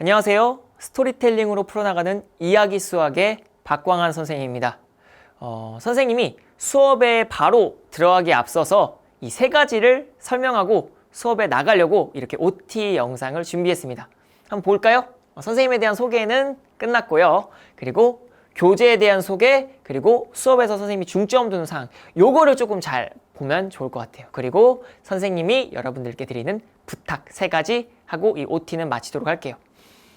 안녕하세요. 스토리텔링으로 풀어나가는 이야기 수학의 박광한 선생님입니다. 선생님이 수업에 바로 들어가기에 앞서서 이 세 가지를 설명하고 수업에 나가려고 이렇게 OT 영상을 준비했습니다. 한번 볼까요? 선생님에 대한 소개는 끝났고요. 그리고 교재에 대한 소개, 그리고 수업에서 선생님이 중점 두는 사항, 요거를 조금 잘 보면 좋을 것 같아요. 그리고 선생님이 여러분들께 드리는 부탁 세 가지 하고 이 OT는 마치도록 할게요.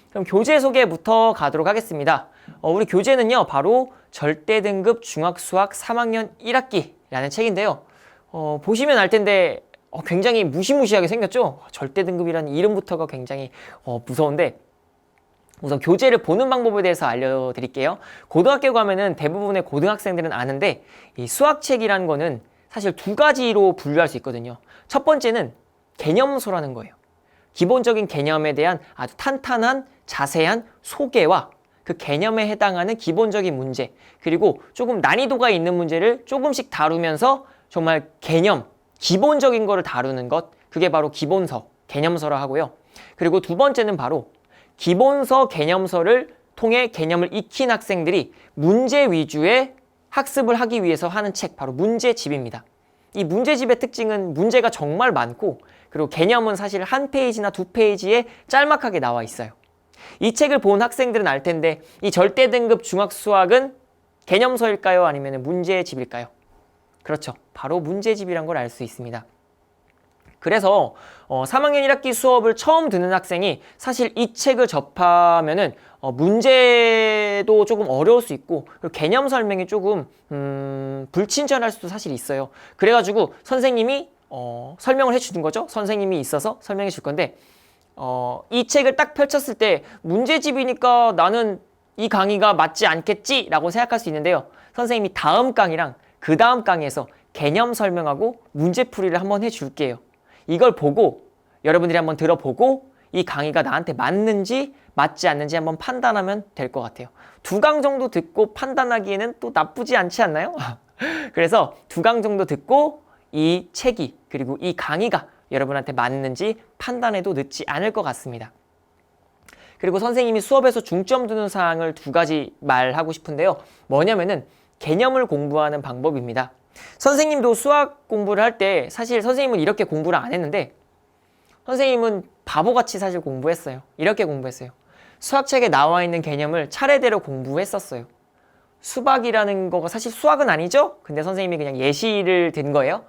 그럼 교재 소개부터 가도록 하겠습니다. 우리 교재는요, 바로 절대등급 중학수학 3학년 1학기라는 책인데요. 보시면 알 텐데 굉장히 무시무시하게 생겼죠? 절대등급이라는 이름부터가 굉장히 무서운데, 우선 교재를 보는 방법에 대해서 알려드릴게요. 고등학교 가면은 대부분의 고등학생들은 아는데, 이 수학책이라는 거는 사실 두 가지로 분류할 수 있거든요. 첫 번째는 개념서라는 거예요. 기본적인 개념에 대한 아주 탄탄한 자세한 소개와 그 개념에 해당하는 기본적인 문제, 그리고 조금 난이도가 있는 문제를 조금씩 다루면서 정말 개념, 기본적인 거를 다루는 것, 그게 바로 기본서, 개념서라 하고요. 그리고 두 번째는 바로 기본서, 개념서를 통해 개념을 익힌 학생들이 문제 위주의 학습을 하기 위해서 하는 책, 바로 문제집입니다. 이 문제집의 특징은 문제가 정말 많고, 그리고 개념은 사실 한 페이지나 두 페이지에 짤막하게 나와 있어요. 이 책을 본 학생들은 알 텐데, 이 절대등급 중학수학은 개념서일까요? 아니면 문제집일까요? 그렇죠. 바로 문제집이란 걸 알 수 있습니다. 그래서 3학년 1학기 수업을 처음 듣는 학생이 사실 이 책을 접하면은 문제도 조금 어려울 수 있고, 그리고 개념 설명이 조금 불친절할 수도 사실 있어요. 그래가지고 선생님이 설명을 해주는 거죠. 선생님이 있어서 설명해 줄 건데, 이 책을 딱 펼쳤을 때 문제집이니까 나는 이 강의가 맞지 않겠지 라고 생각할 수 있는데요. 선생님이 다음 강의랑 그 다음 강의에서 개념 설명하고 문제풀이를 한번 해줄게요. 이걸 보고 여러분들이 한번 들어보고 이 강의가 나한테 맞는지 맞지 않는지 한번 판단하면 될 것 같아요. 두 강 정도 듣고 판단하기에는 또 나쁘지 않지 않나요? 그래서 두 강 정도 듣고 이 책이, 그리고 이 강의가 여러분한테 맞는지 판단해도 늦지 않을 것 같습니다. 그리고 선생님이 수업에서 중점 두는 사항을 두 가지 말하고 싶은데요. 뭐냐면은 개념을 공부하는 방법입니다. 선생님도 수학 공부를 할 때 사실 선생님은 이렇게 공부를 안 했는데, 선생님은 바보같이 사실 공부했어요. 이렇게 공부했어요. 수학책에 나와 있는 개념을 차례대로 공부했었어요. 수박이라는 거가 사실 수학은 아니죠? 근데 선생님이 그냥 예시를 든 거예요.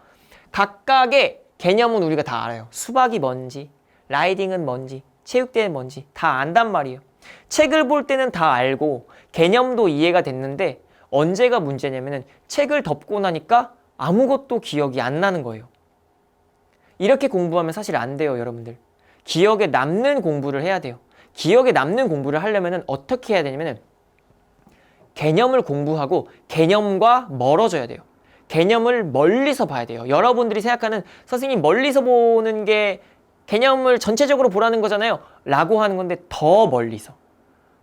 각각의 개념은 우리가 다 알아요. 수박이 뭔지, 라이딩은 뭔지, 체육대회는 뭔지 다 안단 말이에요. 책을 볼 때는 다 알고 개념도 이해가 됐는데, 언제가 문제냐면은 책을 덮고 나니까 아무것도 기억이 안 나는 거예요. 이렇게 공부하면 사실 안 돼요, 여러분들. 기억에 남는 공부를 해야 돼요. 기억에 남는 공부를 하려면은 어떻게 해야 되냐면은 개념을 공부하고 개념과 멀어져야 돼요. 개념을 멀리서 봐야 돼요. 여러분들이 생각하는 선생님 멀리서 보는 게 개념을 전체적으로 보라는 거잖아요 라고 하는 건데, 더 멀리서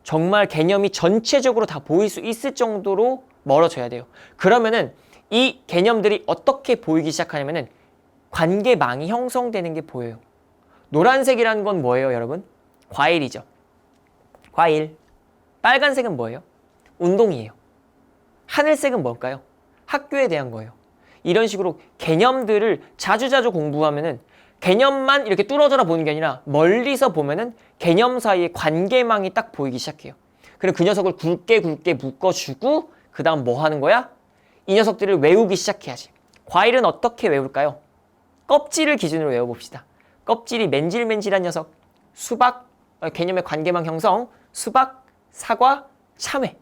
정말 개념이 전체적으로 다 보일 수 있을 정도로 멀어져야 돼요. 그러면은 이 개념들이 어떻게 보이기 시작하냐면은 관계망이 형성되는 게 보여요. 노란색이라는 건 뭐예요, 여러분? 과일이죠. 과일. 빨간색은 뭐예요? 운동이에요. 하늘색은 뭘까요? 학교에 대한 거예요. 이런 식으로 개념들을 자주자주 공부하면은 개념만 이렇게 뚫어져라 보는 게 아니라 멀리서 보면은 개념 사이에 관계망이 딱 보이기 시작해요. 그리고 그 녀석을 굵게 묶어주고 그 다음 뭐 하는 거야? 이 녀석들을 외우기 시작해야지. 과일은 어떻게 외울까요? 껍질을 기준으로 외워봅시다. 껍질이 맨질맨질한 녀석, 수박, 개념의 관계망 형성, 수박, 사과, 참외.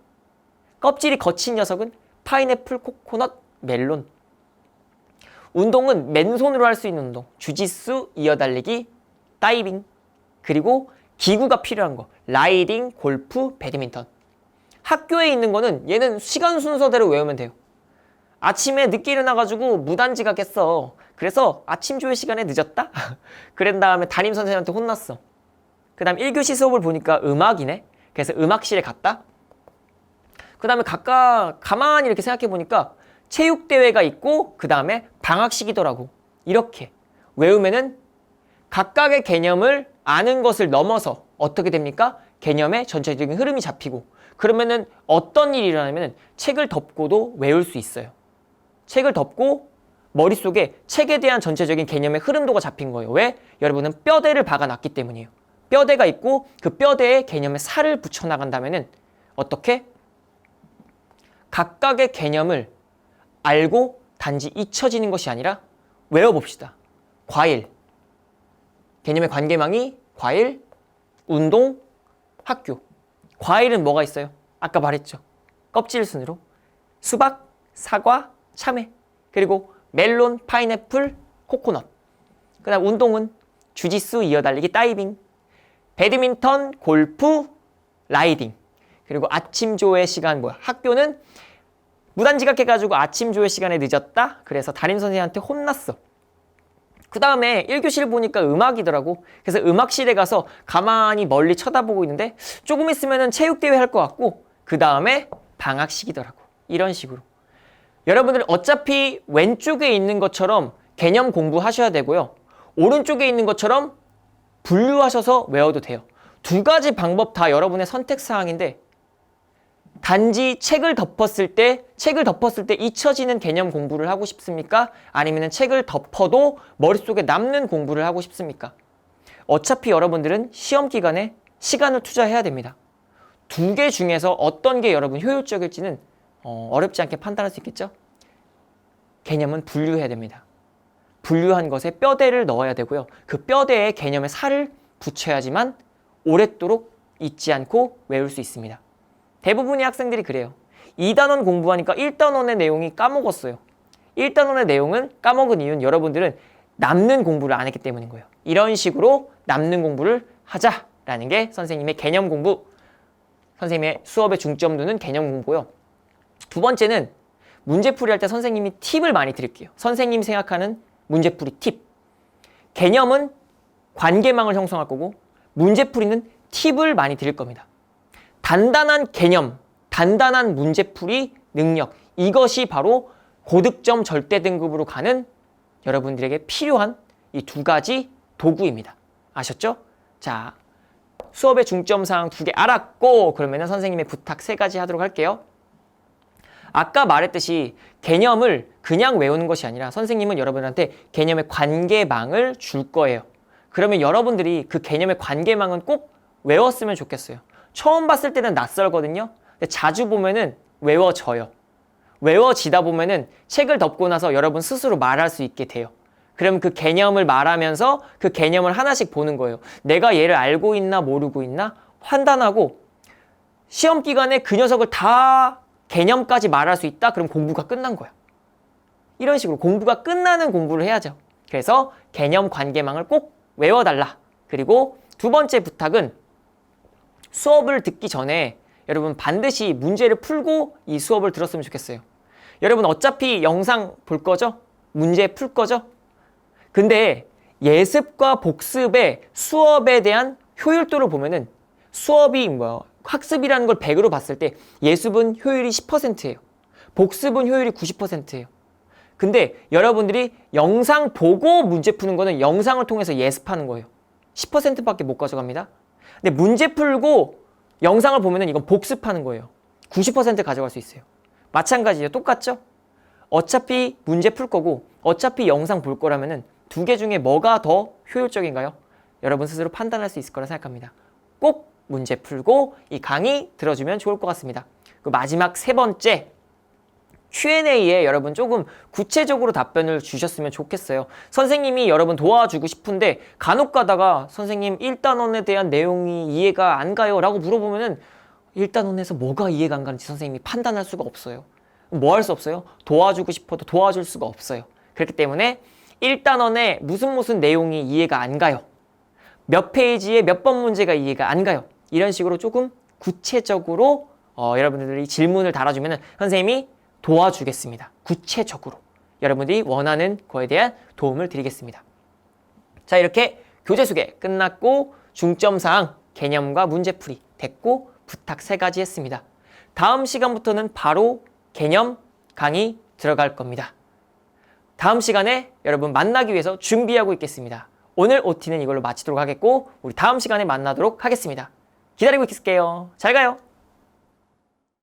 껍질이 거친 녀석은 파인애플, 코코넛, 멜론. 운동은 맨손으로 할 수 있는 운동, 주짓수, 이어달리기, 다이빙, 그리고 기구가 필요한 거, 라이딩, 골프, 배드민턴. 학교에 있는 거는 얘는 시간 순서대로 외우면 돼요. 아침에 늦게 일어나가지고 무단지 가겠어. 그래서 아침 조회 시간에 늦었다? 그런 다음에 담임 선생님한테 혼났어. 그 다음 1교시 수업을 보니까 음악이네? 그래서 음악실에 갔다? 그 다음에 각각 가만히 이렇게 생각해 보니까 체육대회가 있고 그 다음에 방학식이더라고. 이렇게 외우면은 각각의 개념을 아는 것을 넘어서 어떻게 됩니까? 개념의 전체적인 흐름이 잡히고 그러면은 어떤 일이 일어나냐면 책을 덮고도 외울 수 있어요. 책을 덮고 머릿속에 책에 대한 전체적인 개념의 흐름도가 잡힌 거예요. 왜? 여러분은 뼈대를 박아놨기 때문이에요. 뼈대가 있고 그 뼈대에 개념의 살을 붙여나간다면은 어떻게? 각각의 개념을 알고 단지 잊혀지는 것이 아니라 외워봅시다. 과일, 개념의 관계망이 과일, 운동, 학교. 과일은 뭐가 있어요? 아까 말했죠. 껍질 순으로 수박, 사과, 참외, 그리고 멜론, 파인애플, 코코넛. 그 다음 운동은 주짓수, 이어달리기, 다이빙, 배드민턴, 골프, 라이딩. 그리고 아침 조회 시간 뭐야? 학교는 무단지각해가지고 아침 조회 시간에 늦었다. 그래서 담임선생님한테 혼났어. 그 다음에 1교시를 보니까 음악이더라고. 그래서 음악실에 가서 가만히 멀리 쳐다보고 있는데 조금 있으면 체육대회 할 것 같고 그 다음에 방학식이더라고. 이런 식으로. 여러분들 어차피 왼쪽에 있는 것처럼 개념 공부하셔야 되고요. 오른쪽에 있는 것처럼 분류하셔서 외워도 돼요. 두 가지 방법 다 여러분의 선택사항인데 단지 책을 덮었을 때 잊혀지는 개념 공부를 하고 싶습니까? 아니면 책을 덮어도 머릿속에 남는 공부를 하고 싶습니까? 어차피 여러분들은 시험 기간에 시간을 투자해야 됩니다. 두 개 중에서 어떤 게 여러분 효율적일지는 어렵지 않게 판단할 수 있겠죠? 개념은 분류해야 됩니다. 분류한 것에 뼈대를 넣어야 되고요. 그 뼈대에 개념의 살을 붙여야지만 오랫도록 잊지 않고 외울 수 있습니다. 대부분의 학생들이 그래요. 2단원 공부하니까 1단원의 내용이 까먹었어요. 1단원의 내용은 까먹은 이유는 여러분들은 남는 공부를 안 했기 때문인 거예요. 이런 식으로 남는 공부를 하자라는 게 선생님의 개념 공부, 선생님의 수업의 중점 두는 개념 공부고요. 두 번째는 문제풀이 할 때 선생님이 팁을 많이 드릴게요. 선생님 생각하는 문제풀이 팁. 개념은 관계망을 형성할 거고 문제풀이는 팁을 많이 드릴 겁니다. 단단한 개념, 단단한 문제풀이 능력, 이것이 바로 고득점 절대 등급으로 가는 여러분들에게 필요한 이 두 가지 도구입니다. 아셨죠? 자, 수업의 중점사항 2개 알았고 그러면 선생님의 부탁 3가지 하도록 할게요. 아까 말했듯이 개념을 그냥 외우는 것이 아니라 선생님은 여러분한테 개념의 관계망을 줄 거예요. 그러면 여러분들이 그 개념의 관계망은 꼭 외웠으면 좋겠어요. 처음 봤을 때는 낯설거든요. 근데 자주 보면은 외워져요. 외워지다 보면은 책을 덮고 나서 여러분 스스로 말할 수 있게 돼요. 그럼 그 개념을 말하면서 그 개념을 하나씩 보는 거예요. 내가 얘를 알고 있나 모르고 있나 판단하고 시험 기간에 그 녀석을 다 개념까지 말할 수 있다? 그럼 공부가 끝난 거야. 이런 식으로 공부가 끝나는 공부를 해야죠. 그래서 개념 관계망을 꼭 외워달라. 그리고 두 번째 부탁은 수업을 듣기 전에 여러분 반드시 문제를 풀고 이 수업을 들었으면 좋겠어요. 여러분 어차피 영상 볼 거죠? 문제 풀 거죠? 근데 예습과 복습의 수업에 대한 효율도를 보면은 수업이 학습이라는 걸 100으로 봤을 때 예습은 효율이 10%예요. 복습은 효율이 90%예요. 근데 여러분들이 영상 보고 문제 푸는 거는 영상을 통해서 예습하는 거예요. 10%밖에 못 가져갑니다. 근데 문제 풀고 영상을 보면은 이건 복습하는 거예요. 90% 가져갈 수 있어요. 마찬가지예요. 똑같죠? 어차피 문제 풀 거고 어차피 영상 볼 거라면은 두 개 중에 뭐가 더 효율적인가요? 여러분 스스로 판단할 수 있을 거라 생각합니다. 꼭 문제 풀고 이 강의 들어주면 좋을 것 같습니다. 그 마지막 3번째 Q&A에 여러분 조금 구체적으로 답변을 주셨으면 좋겠어요. 선생님이 여러분 도와주고 싶은데 간혹 가다가 선생님 1단원에 대한 내용이 이해가 안 가요 라고 물어보면은 1단원에서 뭐가 이해가 안 가는지 선생님이 판단할 수가 없어요. 뭐 할 수 없어요? 도와주고 싶어도 도와줄 수가 없어요. 그렇기 때문에 1단원에 무슨 내용이 이해가 안 가요. 몇 페이지에 몇 번 문제가 이해가 안 가요. 이런 식으로 조금 구체적으로 여러분들이 질문을 달아주면 선생님이 도와주겠습니다. 구체적으로 여러분들이 원하는 거에 대한 도움을 드리겠습니다. 자, 이렇게 교재 소개 끝났고 중점사항 개념과 문제풀이 됐고 부탁 3가지 했습니다. 다음 시간부터는 바로 개념 강의 들어갈 겁니다. 다음 시간에 여러분 만나기 위해서 준비하고 있겠습니다. 오늘 OT는 이걸로 마치도록 하겠고 우리 다음 시간에 만나도록 하겠습니다. 기다리고 있을게요. 잘 가요.